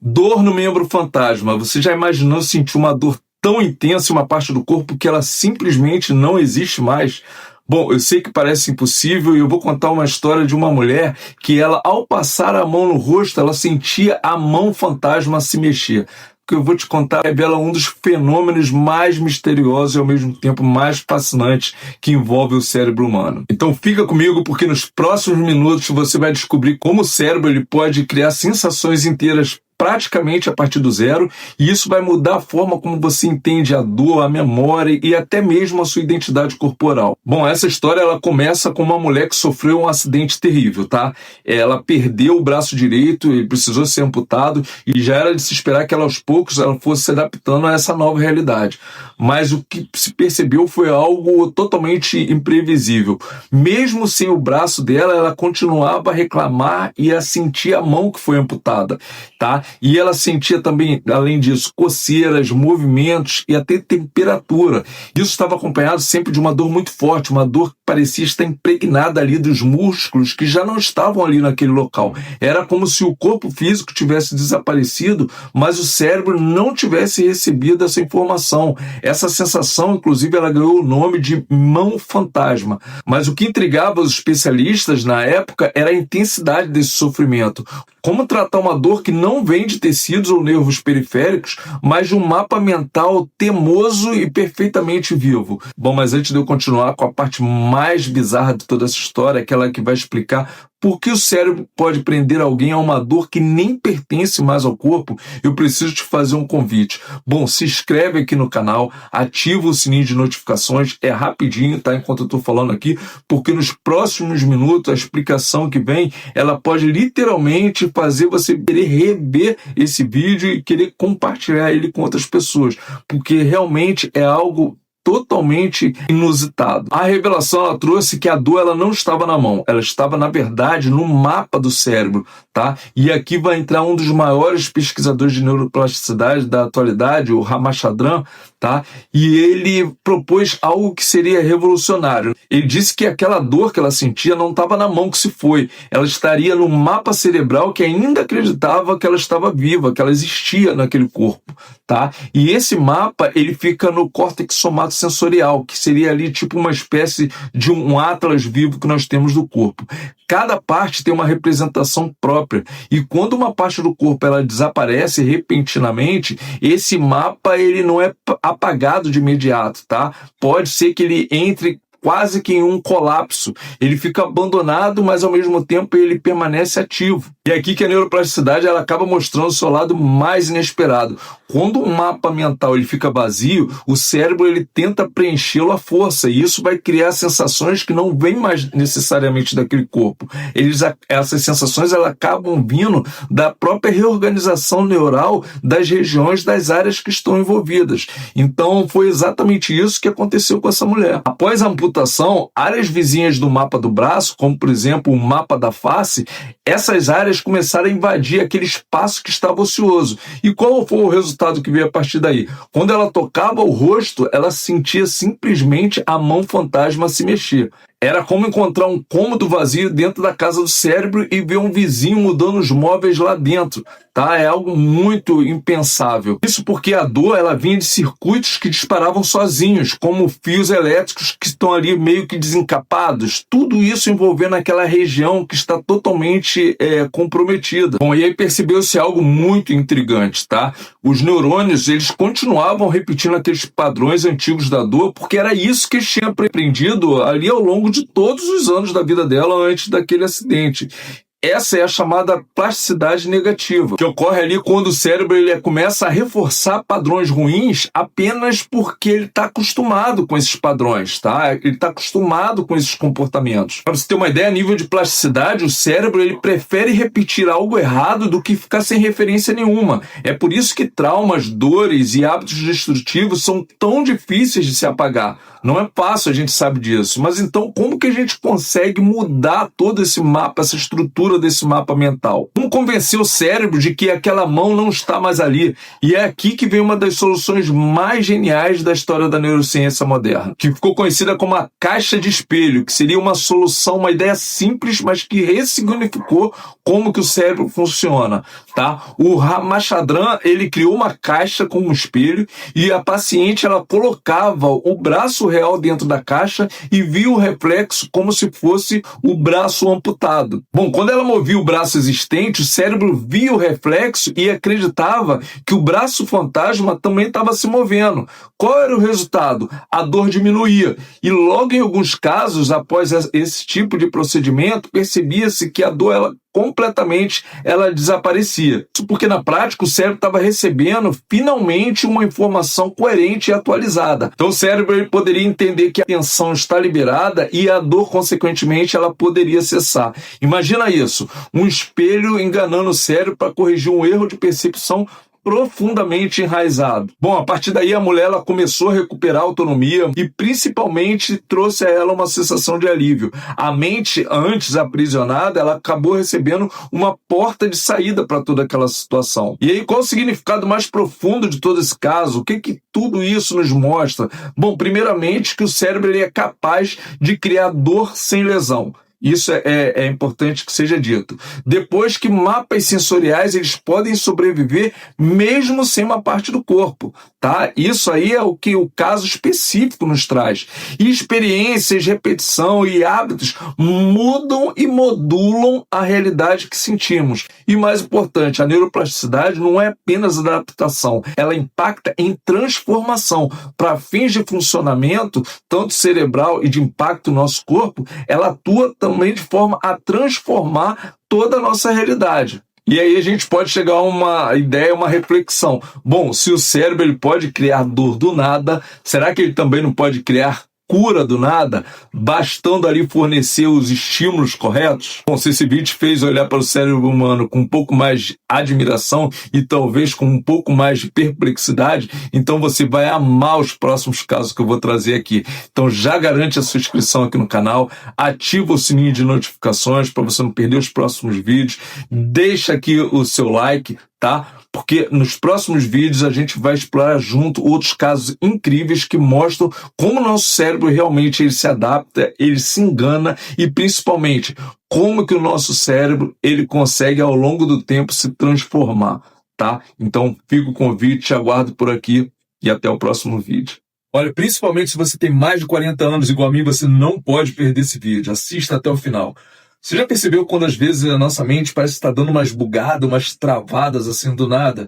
Dor no membro fantasma. Você já imaginou sentir uma dor tão intensa em uma parte do corpo que ela simplesmente não existe mais? Bom, eu sei que parece impossível e eu vou contar uma história de uma mulher que ela, ao passar a mão no rosto, ela sentia a mão fantasma se mexer. O que eu vou te contar revela um dos fenômenos mais misteriosos e ao mesmo tempo mais fascinantes que envolve o cérebro humano. Então fica comigo porque nos próximos minutos você vai descobrir como o cérebro ele pode criar sensações inteiras praticamente a partir do zero, e isso vai mudar a forma como você entende a dor, a memória e até mesmo a sua identidade corporal. Bom, essa história ela começa com uma mulher que sofreu um acidente terrível, tá? Ela perdeu o braço direito, ele precisou ser amputado e já era de se esperar que ela aos poucos ela fosse se adaptando a essa nova realidade. Mas o que se percebeu foi algo totalmente imprevisível. Mesmo sem o braço dela, ela continuava a reclamar e a sentir a mão que foi amputada, tá? E ela sentia também, além disso, coceiras, movimentos e até temperatura. Isso estava acompanhado sempre de uma dor muito forte, uma dor que parecia estar impregnada ali dos músculos que já não estavam ali naquele local. Era como se o corpo físico tivesse desaparecido, mas o cérebro não tivesse recebido essa informação. Essa sensação, inclusive, ela ganhou o nome de mão fantasma. Mas o que intrigava os especialistas na época era a intensidade desse sofrimento. Como tratar uma dor que não vem de tecidos ou nervos periféricos, mas de um mapa mental temoso e perfeitamente vivo? Bom, mas antes de eu continuar com a parte mais bizarra de toda essa história, aquela que vai explicar por que o cérebro pode prender alguém a uma dor que nem pertence mais ao corpo, eu preciso te fazer um convite. Bom, se inscreve aqui no canal, ativa o sininho de notificações, é rapidinho, tá? Enquanto eu tô falando aqui, porque nos próximos minutos a explicação que vem, ela pode literalmente fazer você querer rever esse vídeo e querer compartilhar ele com outras pessoas, porque realmente é algo totalmente inusitado. A revelação ela trouxe que a dor ela não estava na mão, ela estava na verdade no mapa do cérebro, tá? E aqui vai entrar um dos maiores pesquisadores de neuroplasticidade da atualidade, o Ramachandran, tá? E ele propôs algo que seria revolucionário. Ele disse que aquela dor que ela sentia não estava na mão que se foi, ela estaria no mapa cerebral que ainda acreditava que ela estava viva, que ela existia naquele corpo, tá? E esse mapa ele fica no córtex somatosensorial, que seria ali tipo uma espécie de um atlas vivo que nós temos do corpo. Cada parte tem uma representação própria e quando uma parte do corpo ela desaparece repentinamente, esse mapa ele não é apagado de imediato, tá? Pode ser que ele entre quase que em um colapso. Ele fica abandonado, mas ao mesmo tempo ele permanece ativo. E é aqui que a neuroplasticidade ela acaba mostrando o seu lado mais inesperado. Quando um mapa mental ele fica vazio, o cérebro ele tenta preenchê-lo à força e isso vai criar sensações que não vêm mais necessariamente daquele corpo. Essas sensações elas acabam vindo da própria reorganização neural das regiões das áreas que estão envolvidas. Então foi exatamente isso que aconteceu com essa mulher. Após a amputação, áreas vizinhas do mapa do braço, como por exemplo o mapa da face, essas áreas começaram a invadir aquele espaço que estava ocioso. E qual foi o resultado que veio a partir daí? Quando ela tocava o rosto, ela sentia simplesmente a mão fantasma se mexer. Era como encontrar um cômodo vazio dentro da casa do cérebro e ver um vizinho mudando os móveis lá dentro, tá? É algo muito impensável. Isso porque a dor ela vinha de circuitos que disparavam sozinhos, como fios elétricos que estão ali meio que desencapados. Tudo isso envolvendo aquela região que está totalmente comprometida. Bom, e aí percebeu-se algo muito intrigante, tá? Os neurônios, eles continuavam repetindo aqueles padrões antigos da dor, porque era isso que eles tinham aprendido ali ao longo de todos os anos da vida dela antes daquele acidente. Essa é a chamada plasticidade negativa, que ocorre ali quando o cérebro ele começa a reforçar padrões ruins apenas porque ele está acostumado com esses padrões, tá? Ele está acostumado com esses comportamentos. Para você ter uma ideia, a nível de plasticidade, o cérebro ele prefere repetir algo errado do que ficar sem referência nenhuma. É por isso que traumas, dores e hábitos destrutivos são tão difíceis de se apagar. Não é fácil, a gente sabe disso. Mas então, como que a gente consegue mudar todo esse mapa, essa estrutura leitura desse mapa mental? Como convencer o cérebro de que aquela mão não está mais ali? E é aqui que vem uma das soluções mais geniais da história da neurociência moderna, que ficou conhecida como a caixa de espelho, que seria uma solução, uma ideia simples, mas que ressignificou como que o cérebro funciona, tá? O Ramachandran, ele criou uma caixa com um espelho e a paciente, ela colocava o braço real dentro da caixa e via o reflexo como se fosse o braço amputado. Bom, quando ela movia o braço existente, o cérebro via o reflexo e acreditava que o braço fantasma também estava se movendo. Qual era o resultado? A dor diminuía. E logo em alguns casos, após esse tipo de procedimento, percebia-se que a dor completamente desaparecia. Isso porque na prática o cérebro estava recebendo finalmente uma informação coerente e atualizada. Então o cérebro ele poderia entender que a tensão está liberada e a dor, consequentemente, ela poderia cessar. Imagina isso, um espelho enganando o cérebro para corrigir um erro de percepção profundamente enraizado. Bom, a partir daí a mulher ela começou a recuperar a autonomia e principalmente trouxe a ela uma sensação de alívio. A mente, antes aprisionada, ela acabou recebendo uma porta de saída para toda aquela situação. E aí, qual o significado mais profundo de todo esse caso? O que tudo isso nos mostra? Bom, primeiramente que o cérebro ele é capaz de criar dor sem lesão. Isso é importante que seja dito. Depois que mapas sensoriais eles podem sobreviver mesmo sem uma parte do corpo, tá? Isso aí é o que o caso específico nos traz. E experiências, repetição e hábitos mudam e modulam a realidade que sentimos. E mais importante, a neuroplasticidade não é apenas adaptação, ela impacta em transformação. Para fins de funcionamento, tanto cerebral e de impacto no nosso corpo, ela atua também de forma a transformar toda a nossa realidade. E aí a gente pode chegar a uma ideia, uma reflexão. Bom, se o cérebro ele pode criar dor do nada, será que ele também não pode criar cura do nada, bastando ali fornecer os estímulos corretos? Bom, se esse vídeo fez olhar para o cérebro humano com um pouco mais de admiração e talvez com um pouco mais de perplexidade, então você vai amar os próximos casos que eu vou trazer aqui. Então já garante a sua inscrição aqui no canal, ativa o sininho de notificações para você não perder os próximos vídeos, deixa aqui o seu like, tá? Porque nos próximos vídeos a gente vai explorar junto outros casos incríveis que mostram como o nosso cérebro realmente ele se adapta, ele se engana e principalmente como que o nosso cérebro ele consegue ao longo do tempo se transformar, tá? Então fica o convite, te aguardo por aqui e até o próximo vídeo. Olha, principalmente se você tem mais de 40 anos igual a mim, você não pode perder esse vídeo, assista até o final. Você já percebeu quando às vezes a nossa mente parece estar dando umas bugadas, umas travadas assim do nada?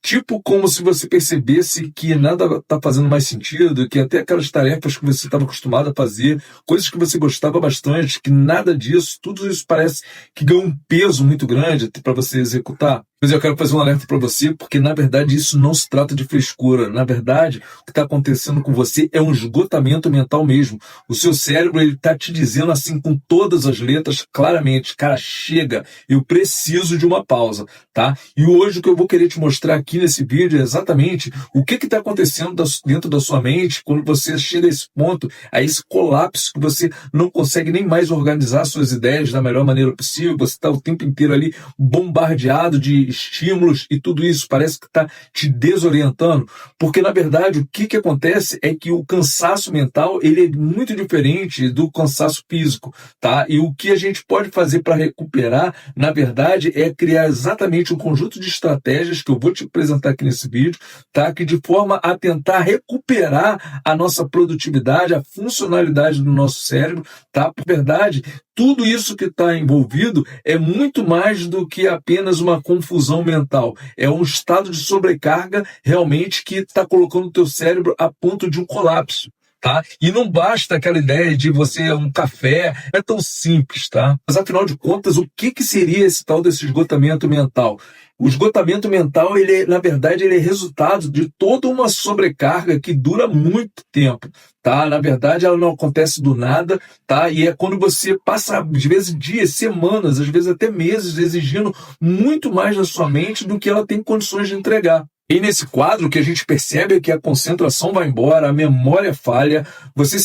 Tipo como se você percebesse que nada está fazendo mais sentido, que até aquelas tarefas que você estava acostumado a fazer, coisas que você gostava bastante, que nada disso, tudo isso parece que ganha um peso muito grande para você executar. Mas eu quero fazer um alerta para você, porque na verdade isso não se trata de frescura. Na verdade, o que está acontecendo com você é um esgotamento mental mesmo. O seu cérebro está te dizendo assim com todas as letras claramente, cara, chega, eu preciso de uma pausa, tá? E hoje o que eu vou querer te mostrar aqui nesse vídeo é exatamente o que está acontecendo dentro da sua mente quando você chega a esse ponto, a esse colapso que você não consegue nem mais organizar suas ideias da melhor maneira possível, você está o tempo inteiro ali bombardeado de estímulos e tudo isso parece que está te desorientando, porque na verdade o que acontece é que o cansaço mental ele é muito diferente do cansaço físico, tá? E o que a gente pode fazer para recuperar, na verdade, é criar exatamente um conjunto de estratégias que eu vou te apresentar aqui nesse vídeo, tá? Que de forma a tentar recuperar a nossa produtividade, a funcionalidade do nosso cérebro, tá? Por verdade, tudo isso que está envolvido é muito mais do que apenas uma confusão mental. É um estado de sobrecarga realmente que está colocando o teu cérebro a ponto de um colapso. Tá? E não basta aquela ideia de você um café, é tão simples, tá? Mas afinal de contas, o que seria esse tal desse esgotamento mental? O esgotamento mental, na verdade, ele é resultado de toda uma sobrecarga que dura muito tempo, tá? Na verdade, ela não acontece do nada, tá? E é quando você passa, às vezes, dias, semanas, às vezes até meses, exigindo muito mais da sua mente do que ela tem condições de entregar. E nesse quadro o que a gente percebe é que a concentração vai embora, a memória falha, você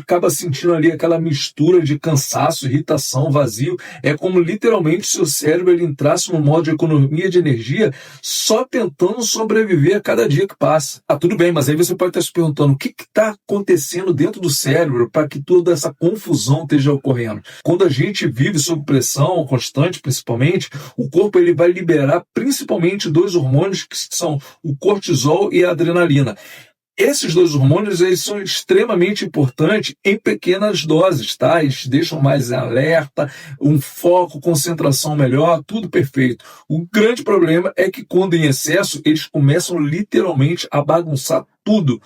acaba sentindo ali aquela mistura de cansaço, irritação, vazio. É como literalmente o seu cérebro ele entrasse no modo de economia de energia, só tentando sobreviver a cada dia que passa. Ah, tudo bem, mas aí você pode estar se perguntando o que está acontecendo dentro do cérebro para que toda essa confusão esteja ocorrendo. Quando a gente vive sob pressão constante, principalmente, o corpo ele vai liberar principalmente dois hormônios que são o cortisol e a adrenalina. Esses dois hormônios eles são extremamente importantes em pequenas doses, tá? Eles deixam mais alerta, um foco, concentração melhor, tudo perfeito. O grande problema é que quando em excesso, eles começam literalmente a bagunçar tudo.